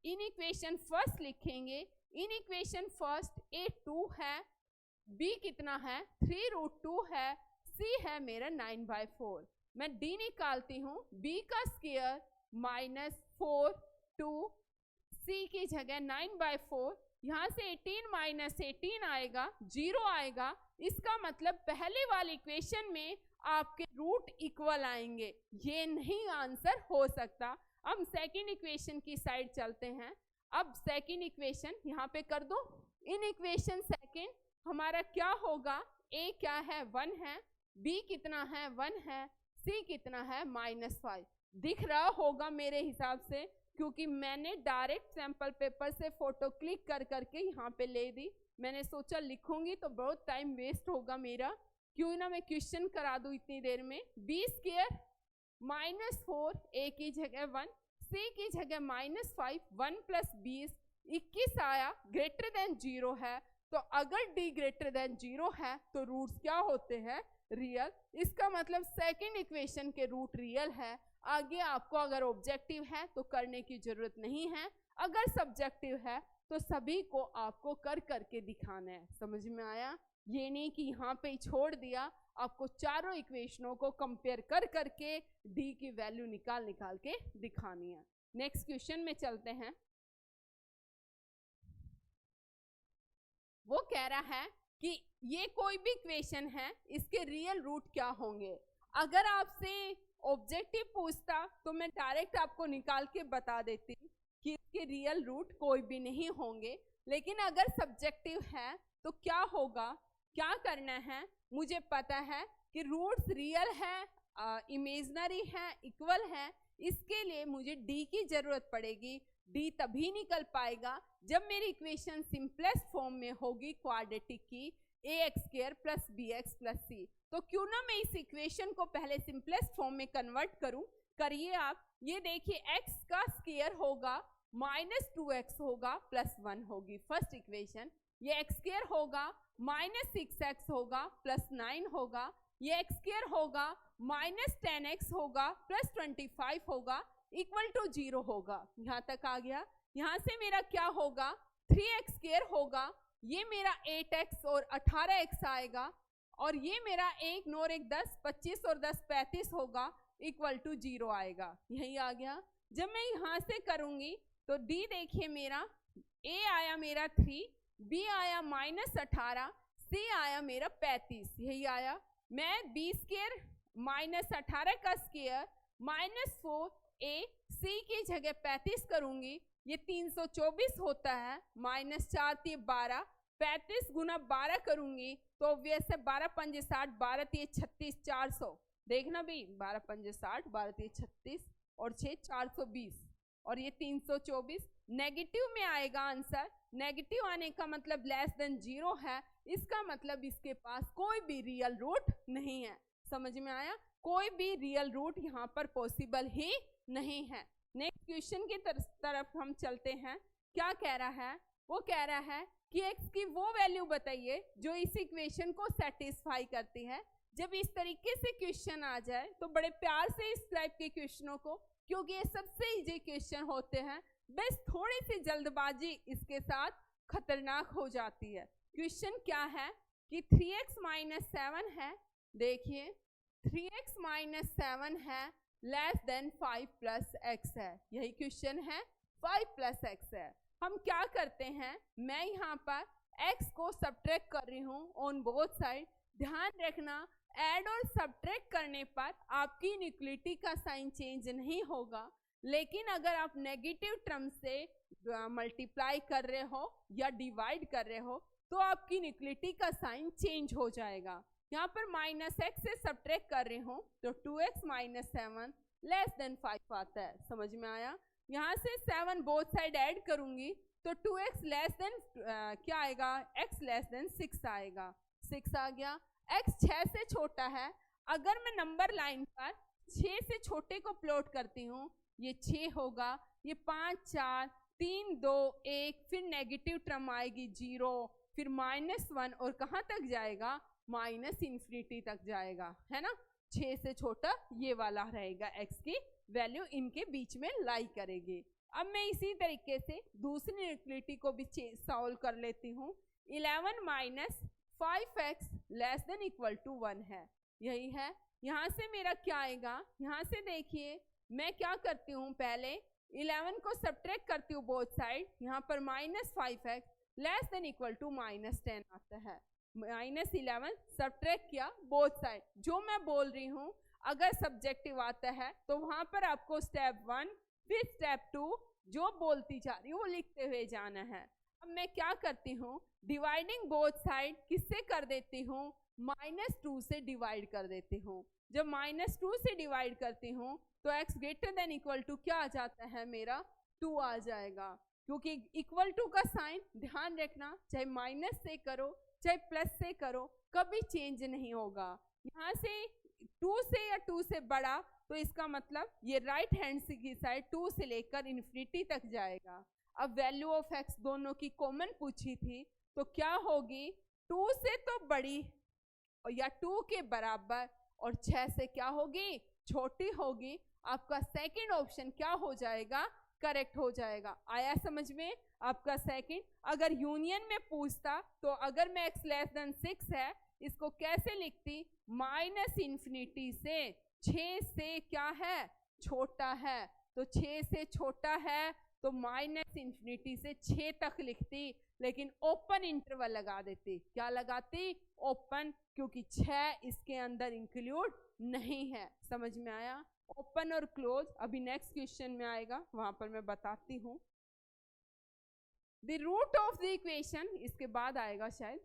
इन इक्वेशन फर्स्ट लिखेंगे। इन इक्वेशन फर्स्ट a 2 है, b कितना है? 3 रूट 2 है, c है मेरा 9 बाय 4। मैं d निकालती हूँ, b का स्क्वायर माइनस 4 2, c की जगह 9 बाय 4, यहाँ से 18 माइनस 18 आएगा, 0 आएगा। इसका मतलब पहले वाली इक्वेशन में आपके रूट इक्वल आएंगे, ये नहीं आंसर हो सकता। अब सेकंड इक्वेशन की साइड चलते हैं। अब सेकंड इक्वेशन यहाँ पे कर दो। इन इक्वेशन सेकंड हमारा क्या होगा? a क्या है? 1 है, b कितना है? 1 है, c कितना है? -5। दिख रहा होगा मेरे हिसाब से, क्योंकि मैंने डायरेक्ट सैंपल पेपर से फोटो क्लिक कर करके यहाँ पे ले दी। मैंने सोचा लिखूंगी तो बहुत टाइम वेस्ट होगा मेरा, क्यों ना मैं क्वेश्चन करा दूं इतनी देर में। b स्क्वायर -4, a की जगह 1, c की जगह -5, 1 प्लस 20 21 आया, ग्रेटर देन 0 है। तो अगर d ग्रेटर देन 0 है तो रूट्स क्या होते हैं? रियल। इसका मतलब सेकंड इक्वेशन के रूट रियल है। आगे आपको अगर ऑब्जेक्टिव है तो करने की जरूरत नहीं है, अगर सब्जेक्टिव है तो सभी को आपको कर करके दिखाना है। समझ में आया? ये नहीं कि यहाँ पे छोड़ दिया, आपको चारों इक्वेशनों को कंपेयर कर करके d की वैल्यू निकाल निकाल के दिखानी है। नेक्स्ट क्वेश्चन में चलते हैं। वो कह रहा है कि ये कोई भी इक्वेशन है, इसके रियल रूट क्या होंगे। अगर आपसे ऑब्जेक्टिव पूछता तो मैं डायरेक्ट आपको निकाल के बता देती कि इसके रियल रूट कोई भी नहीं होंगे, लेकिन अगर सब्जेक्टिव है तो क्या होगा? क्या करना है? मुझे पता है कि रूट्स रियल है, इमेजिनरी है, इक्वल है। इसके लिए मुझे d की जरूरत पड़ेगी। d तभी निकल पाएगा जब मेरी इक्वेशन सिंपलेस्ट फॉर्म में होगी क्वाड्रेटिक की, ax square plus bx plus c। तो क्यों ना मैं इस इक्वेशन को पहले सिंपलेस्ट फॉर्म में कन्वर्ट करूं। करिए आप। ये देखिए, x का स्क्वायर होगा -2x होगा प्लस 1 होगी फर्स्ट इक्वेशन। ये x स्क्वायर होगा -6x होगा प्लस 9 होगा। ये x स्क्वायर होगा -10x होगा प्लस 25 होगा इक्वल टू 0 होगा। यहाँ तक आ गया। यहाँ से मेरा क्या होगा? 3x स्क्वायर होगा, ये मेरा 8x और 18x आएगा, और ये मेरा 1 9 1 10 25 और 10 35 होगा इक्वल टू 0 आएगा। यही आ गया। जब मैं यहाँ से करूंगी तो d देखिए मेरा a आया मेरा 3, b आया -18, c आया मेरा 35, यही आया। मैं b स्क्वायर -18 का स्क्वायर -4a c की जगह 35 करूंगी, ये 324 होता है, -4 3 12, 35 गुना 12 करूंगी तो ऑब्वियस है 12 5 60, 12 3 36, 400। देखना भी 12 पंजे 60, 12 3 36 और 6 420 और ये 324 नेगेटिव में आएगा आंसर। नेगेटिव आने का मतलब लेस देन 0 है, इसका मतलब इसके पास कोई भी रियल रूट नहीं है। समझ में आया? कोई भी रियल रूट यहाँ पर पॉसिबल ही नहीं है। नेक्स्ट क्वेश्चन की तरफ हम चलते हैं। क्या कह रहा है? वो कह रहा है कि x की वो वैल्यू बताइए जो इस इक्वेशन को सेटिस्फाई करती है। जब इस तरीके से क्वेश्चन आ जाए तो बड़े प्यार से इस टाइप के क्वेश्चनों को, क्योंकि ये सबसे इजी क्वेश्चन होते हैं, बस थोड़ी सी जल्दबाजी इसके साथ खतरनाक हो जाती है। क्वेश्चन क्या है कि 3x - 7 है। देखिए 3x - 7 है लेस देन 5 + x है। यही क्वेश्चन है, 5 + x है। हम क्या करते हैं, मैं यहाँ पर x को सब्ट्रैक्ट कर रही हूँ ऑन बोथ साइड। ध्यान रखना ऐड और सब्ट्रैक्ट करने पर आपकी इनइक्वालिटी का साइन चेंज नहीं होगा, लेकिन अगर आप नेगेटिव टर्म से मल्टीप्लाई कर रहे हो या डिवाइड कर रहे हो तो आपकी इनइक्वालिटी का साइन चेंज हो जाएगा। यहाँ पर -x से सब्ट्रैक्ट कर रही हूँ तो 2x - 7 लेस देन 5 आता है। समझ में आया? यहाँ से 7 बोथ साइड ऐड करूंगी तो 2x लेस देन क्या आएगा, x लेस देन 6 आएगा। 6 आ गया। x 6 से छोटा है। अगर मैं नंबर लाइन पर 6 से छोटे को प्लॉट करती हूँ, ये 6 होगा, ये 5 4 3 2 1, फिर नेगेटिव टर्म आएगी 0, फिर -1 और कहाँ तक जाएगा, -∞ तक जाएगा, है ना। 6 से छोटा ये वाला रहेगा, x की वैल्यू इनके बीच में लाई करेगी। अब मैं इसी तरीके से दूसरी इनइक्वालिटी को भी सॉल्व कर लेती हूँ। 11 - 5x less than equal to 1 है, यही है। यहाँ से मेरा क्या आएगा, यहाँ से देखिए मैं क्या करती हूँ, पहले 11 को सब्ट्रैक्ट करती हूँ बोथ साइड। यहाँ पर -5x less than equal to -10 आता है। -11 सब्ट्रैक्ट किया बोथ साइड। जो मैं बोल रही हूँ अगर सब्जेक्टिव आता है तो वहाँ पर आपको स्टेप 1 फिर स्टेप 2 जो बोलती जा रही हूँ वो लिखते हुए जाना है। अब मैं क्या करती हूँ, डिवाइडिंग बोथ साइड किससे कर देती हूँ, -2 से डिवाइड कर देती हूँ। जब -2 से डिवाइड करती हूँ तो x greater than equal to क्या आ जाता है, मेरा 2 आ जाएगा। क्योंकि इक्वल टू का साइन ध्यान रखना, चाहे माइनस से करो चाहे प्लस से करो, कभी चेंज नहीं होगा। यहाँ से 2 से या 2 से बड़ा तो इसका मतलब ये राइट हैंड की साइड 2 से लेकर इन्फिनिटी तक जाएगा। अब वैल्यू ऑफ x दोनों की कॉमन पूछी थी तो क्या होगी, 2 से तो बड़ी या 2 के बराबर और 6 से क्या होगी, छोटी होगी। आपका सेकंड ऑप्शन क्या हो जाएगा, करेक्ट हो जाएगा। आया समझ में आपका सेकंड। अगर यूनियन में पूछता तो अगर मैं x लेस देन 6 है इसको कैसे लिखती, -∞ से 6 से क्या है, छोटा है, तो 6 से छोटा है तो -∞ से 6 तक लिखती, लेकिन ओपन इंटरवल लगा देती। क्या लगाती, ओपन, क्योंकि 6 इसके अंदर इंक्लूड नहीं है। समझ में आया, ओपन और क्लोज अभी नेक्स्ट क्वेश्चन में आएगा, वहां पर मैं बताती हूँ। The root of the equation, इसके बाद आएगा शायद,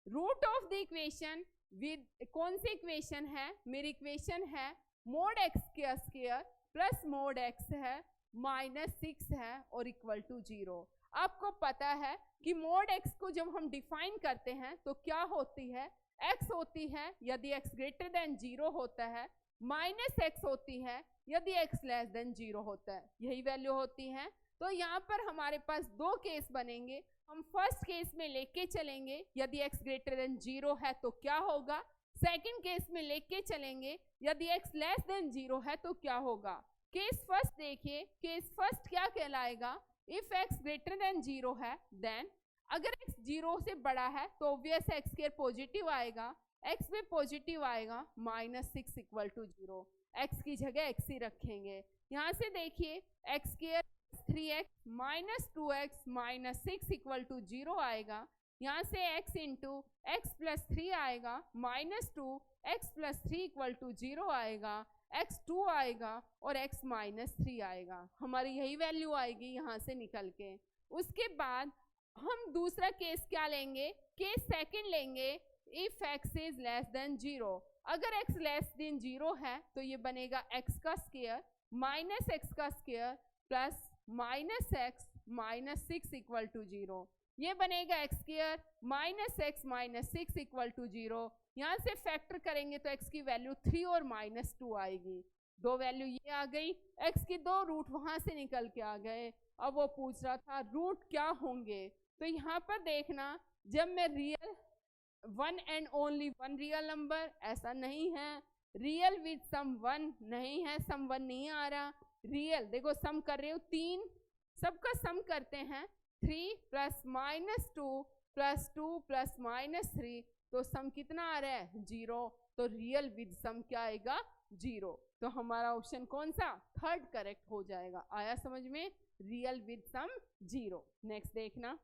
root of the equation with कौन सी इक्वेशन है, मेरी इक्वेशन है mod x का स्क्वायर प्लस mod x है -6 है और इक्वल टू 0। आपको पता है कि mod x को जब हम डिफाइन करते हैं तो क्या होती है, x होती है यदि x ग्रेटर देन 0 होता है, -x होती है यदि x लेस देन 0 होता है, यही वैल्यू होती है। तो यहाँ पर हमारे पास दो केस बनेंगे। हम फर्स्ट केस में लेके चलेंगे यदि x ग्रेटर देन 0 है तो क्या होगा, सेकंड केस में लेके चलेंगे यदि x लेस देन 0 है तो क्या होगा। केस फर्स्ट देखिए, केस फर्स्ट क्या कहलाएगा, इफ x ग्रेटर देन 0 है देन, अगर x 0 से बड़ा है तो ऑब्वियस x स्क्वायर पॉजिटिव आएगा, x में पॉजिटिव आएगा, -6 इक्वल टू 0, x की जगह x ही रखेंगे। यहाँ से देखिए x square 3x -2x -6 equal to 0 आएगा। यहाँ से x इंटू x प्लस 3 आएगा, -2x प्लस 3 इक्वल टू 0 आएगा, x 2 आएगा और x -3 आएगा। हमारी यही वैल्यू आएगी यहाँ से निकल के। उसके बाद हम दूसरा केस क्या लेंगे, केस सेकंड लेंगे, if x is less than 0। अगर x लेस देन 0 है तो ये बनेगा x का स्क्वायर माइनस x का square plus minus x minus 6 equal to 0। ये बनेगा x square minus x minus 6 equal to 0। यहाँ से फैक्टर करेंगे तो x की वैल्यू 3 और माइनस 2 आएगी। दो वैल्यू ये आ गई, x की दो रूट वहां से निकल के आ गए। अब वो पूछ रहा था रूट क्या होंगे, तो यहाँ पर देखना जब मैं real one and only one real number, ऐसा नहीं है, रियल विद सम वन नहीं है, सम वन नहीं आ रहा, रियल देखो सम कर रहे हो 3, सबका सम करते हैं 3 plus minus 2 plus 2 plus minus 3, तो सम कितना आ रहा है 0, तो रियल विद सम क्या आएगा 0। तो हमारा ऑप्शन कौन सा थर्ड करेक्ट हो जाएगा। आया समझ में, रियल विद सम 0। नेक्स्ट देखना,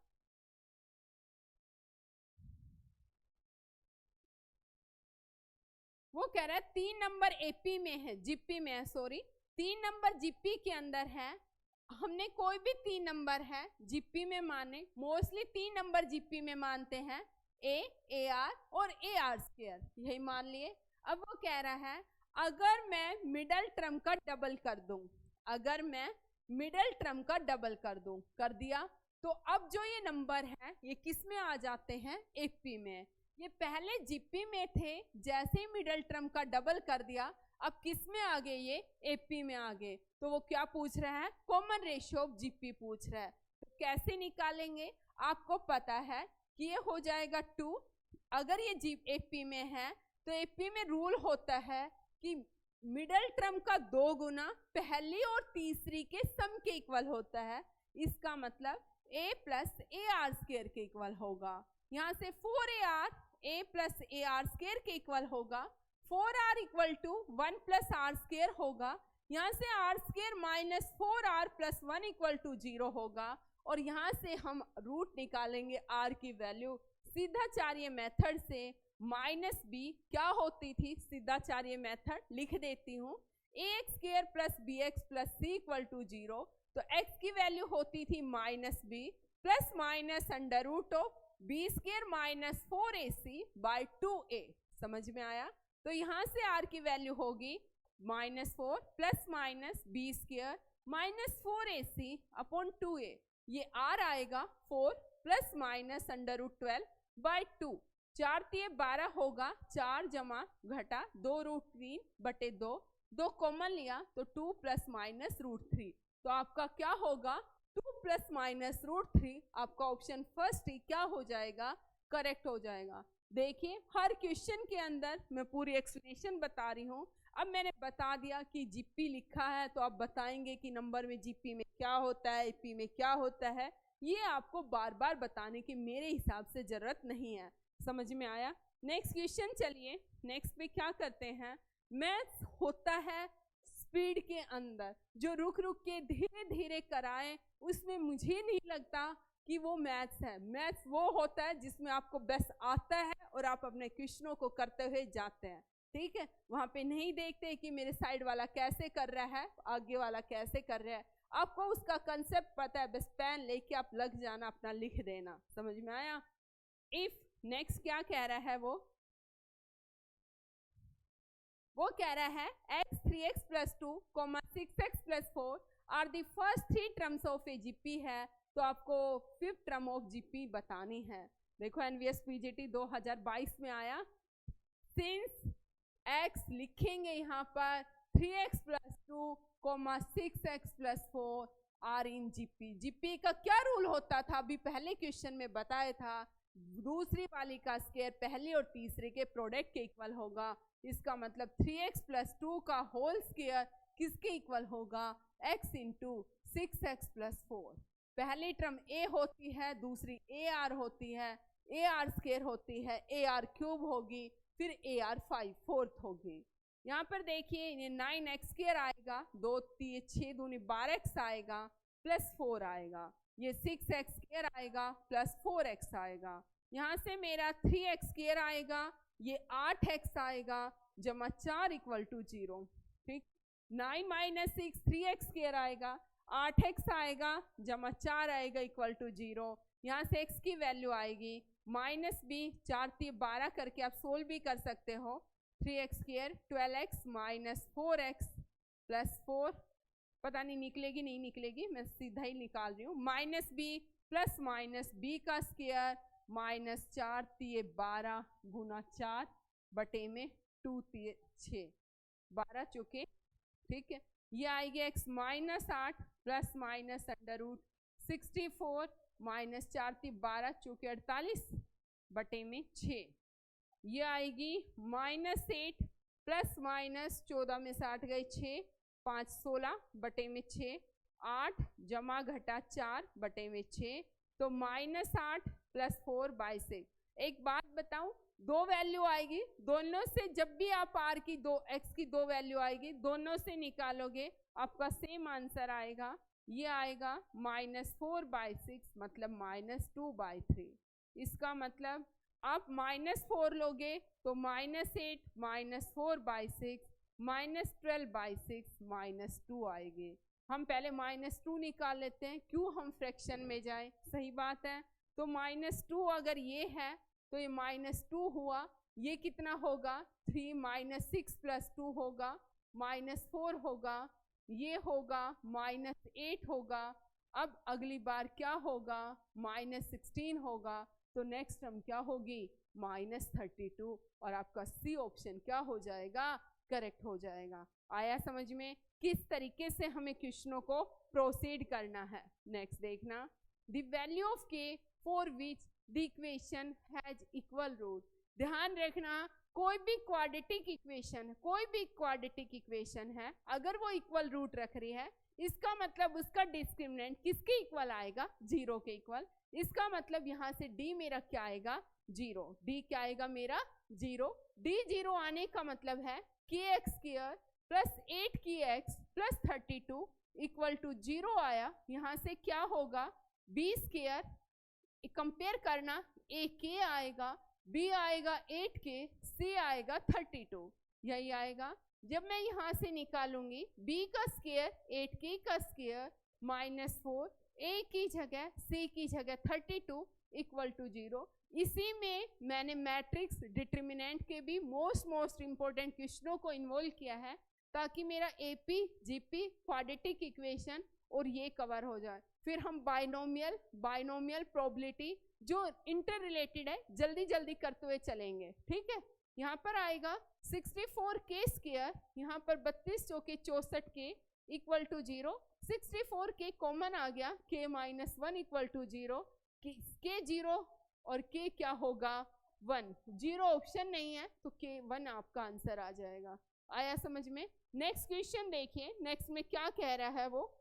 वो कह रहा है 3 नंबर एपी में है, जीपी में है, सॉरी 3 नंबर जीपी के अंदर है। हमने कोई भी 3 नंबर है जीपी में माने, मोस्टली 3 नंबर जीपी में मानते हैं, ए आर और ए आर स्क्वायर, यही मान लिए। अब वो कह रहा है अगर मैं मिडल टर्म का डबल कर दूं, अगर मैं मिडल टर्म का डबल कर दूं, कर दिया, तो अब जो ये नंबर है ये किस में आ जाते हैं एपी में। ये पहले जीपी में थे, जैसे ही मिडल टर्म का डबल कर दिया अब किस में आ गए, ये एपी में आ गए। तो वो क्या पूछ रहा है, कॉमन रेशियो ऑफ जीपी पूछ रहा है। तो कैसे निकालेंगे, आपको पता है कि ये हो जाएगा 2। अगर ये जी एपी में है तो एपी में रूल होता है कि मिडल टर्म का 2 गुना पहली और तीसरी के सम के इक्वल होता है। इसका मतलब a plus a r square के इक्वल होगा। यहाँ से 4ar a plus a r square के इक्वल होगा, 4r equal to 1 plus r square होगा। यहाँ से r square minus 4r plus 1 equal to 0 होगा, और यहाँ से हम रूट निकालेंगे r की वैल्यू सीधाचार्य मेथड से। माइनस बी क्या होती थी, सीधाचार्य मेथड लिख देती हूँ, ax square plus b x plus c equal to 0। तो x की वैल्यू होती थी minus b plus minus under root of b square minus 4ac by 2a। समझ में आया। तो यहाँ से r की वैल्यू होगी -4 plus minus b square minus 4ac upon 2a। ये r आएगा 4 plus minus under root 12 by 2। 4 3 12 होगा, 4 जमा घटा 2 रूट 3 बटे 2, 2 कॉमन लिया तो 2 प्लस माइनस रूट 3। तो आपका क्या होगा 2 प्लस माइनस रूट 3। आपका ऑप्शन फर्स्ट ही क्या हो जाएगा, करेक्ट हो जाएगा। देखिए हर क्वेश्चन के अंदर मैं पूरी एक्सप्लेनेशन बता रही हूँ। अब मैंने बता दिया कि जीपी लिखा है तो आप बताएंगे कि नंबर में जीपी में क्या होता है, एपी में क्या होता है। ये आपको बार बार बताने की मेरे हिसाब से जरूरत नहीं है। समझ में आया। नेक्स्ट क्वेश्चन चलिए, नेक्स्ट पे क्या करते हैं, मैथ्स होता है स्पीड के अंदर, जो रुक रुक के धीरे धीरे कराए, उसमें मुझे नहीं लगता कि वो मैथ्स है। मैथ्स वो होता है जिसमें आपको बस आता है और आप अपने क्वेश्चनों को करते हुए जाते हैं, ठीक है। वहां पे नहीं देखते कि मेरे साइड वाला कैसे कर रहा है, आगे वाला कैसे कर रहा है। आपको उसका कंसेप्ट पता है, बस पेन लेके आप लग जाना, अपना लिख देना। समझ में आया। इफ नेक्स्ट क्या कह रहा है, वो कह रहा है x 3x plus 2, 6x plus 4 are the first 3 terms of a GP है, तो आपको 5th टर्म ऑफ जीपी बतानी है। देखो एनवीएस पीजीटी 2022 में आया। सिंस x लिखेंगे यहाँ पर 3x plus 2, 6x plus 4 in इन जीपी। जीपी का क्या रूल होता था, अभी पहले क्वेश्चन में बताया था, दूसरी वाली का स्क्वायर पहली और तीसरे के प्रोडक्ट के इक्वल होगा। इसका मतलब 3x प्लस 2 का होल स्क्वायर किसके इक्वल होगा, x इंटू 6x प्लस 4। पहली टर्म a होती है, दूसरी ए आर होती है, ए आर स्क्वायर होती है, ए आर क्यूब होगी, फिर ए आर 5 4th होगी। यहाँ पर देखिए ये 9x स्क्वायर आएगा, 2 3 6 दूनी 12x आएगा, प्लस 4 आएगा, ये 6x स्क्वायर आएगा, प्लस 4x आएगा। यहाँ से मेरा 3x स्क्वायर आएगा, ये 8x आएगा, जमा 4 इक्वल टू 0, ठीक। 9 माइनस 6 3x स्क्वायर आएगा, 8x आएगा, जमा 4 आएगा इक्वल टू 0। यहाँ से x की वैल्यू आएगी -b, 4 3 12 करके आप सोल्व भी कर सकते हो। 3x square 12x minus 4x plus 4, पता नहीं निकलेगी नहीं निकलेगी, मैं सीधा ही निकाल रही हूँ, minus b plus minus b का स्क्वायर माइनस 4 तिये 12 गुना 4 बटे में 2 तिये 6, 12 चौके, ठीक है। ये आएगी x minus 8 plus minus under root 64 minus 4 तिये 12 चौके 48 बटे में 6। ये आएगी माइनस 8 प्लस माइनस 14 में 60 गए 6, 5 16 बटे में 6, 8 जमा घटा 4 बटे में 6, तो माइनस 8 प्लस 4 बाई 6। एक बात बताऊं, दो वैल्यू आएगी, दोनों से जब भी आप r की x की दो वैल्यू आएगी, दोनों से निकालोगे आपका सेम आंसर आएगा। ये आएगा माइनस 4 बाई 6 मतलब माइनस 2 बाई 3। इसका मतलब आप माइनस 4 लोगे तो minus 8 minus 4 by 6 minus 12 by 6 minus 2 आएगी। हम पहले माइनस 2 निकाल लेते हैं, क्यों हम फ्रैक्शन में जाएं, सही बात है। तो माइनस 2 अगर ये है तो ये माइनस 2 हुआ, ये कितना होगा 3 माइनस 6 प्लस 2 होगा माइनस 4 होगा, ये होगा माइनस 8 होगा। अब अगली बार क्या होगा माइनस 16 होगा, तो नेक्स्ट टर्म क्या होगी माइनस 32 और आपका सी ऑप्शन क्या हो जाएगा करेक्ट हो जाएगा। आया समझ में किस तरीके से हमें क्वेश्चनों को प्रोसीड करना है। नेक्स्ट देखना, the value of k for which the equation has equal root. ध्यान रखना कोई भी क्वाड्रेटिक इक्वेशन है अगर वो इक्वल रूट रख रही है, इसका मतलब उसका डिस्क्रिमिनेंट किसके इक्वल आएगा 0 के इक्वल। इसका मतलब यहाँ से d मेरा क्या आएगा 0, d क्या आएगा मेरा 0। d 0 आने का मतलब है kx square plus 8kx plus 32 equal to 0 आया। यहाँ से क्या होगा b स्क्वायर, कंपेयर करना, a k आएगा, b आएगा 8k, c आएगा 32, यही आएगा। जब मैं यहाँ से निकालूंगी b का स्क्वायर 8k का स्क्वायर माइनस 4, a की जगह c की जगह 32 इक्वल टू 0। इसी में मैंने मैट्रिक्स डिटर्मिनेंट के भी मोस्ट इंपॉर्टेंट क्वेश्चनों को इन्वॉल्व किया है ताकि मेरा एपी जीपी क्वाड्रेटिक इक्वेशन और ये कवर हो जाए। फिर हम बाइनोमियल प्रोबेबिलिटी जो इंटर रिलेटेड है जल्दी जल्दी करते हुए चलेंगे, ठीक है। यहाँ पर आएगा 64k स्क्वायर, यहाँ पर 32 चौके 64k equal to 0, 64k common आ गया, k minus 1 equal to 0, k 0 और k क्या होगा 1, 0 ऑप्शन नहीं है तो k 1 आपका आंसर आ जाएगा। आया समझ में। नेक्स्ट क्वेश्चन देखिए, नेक्स्ट में क्या कह रहा है वो,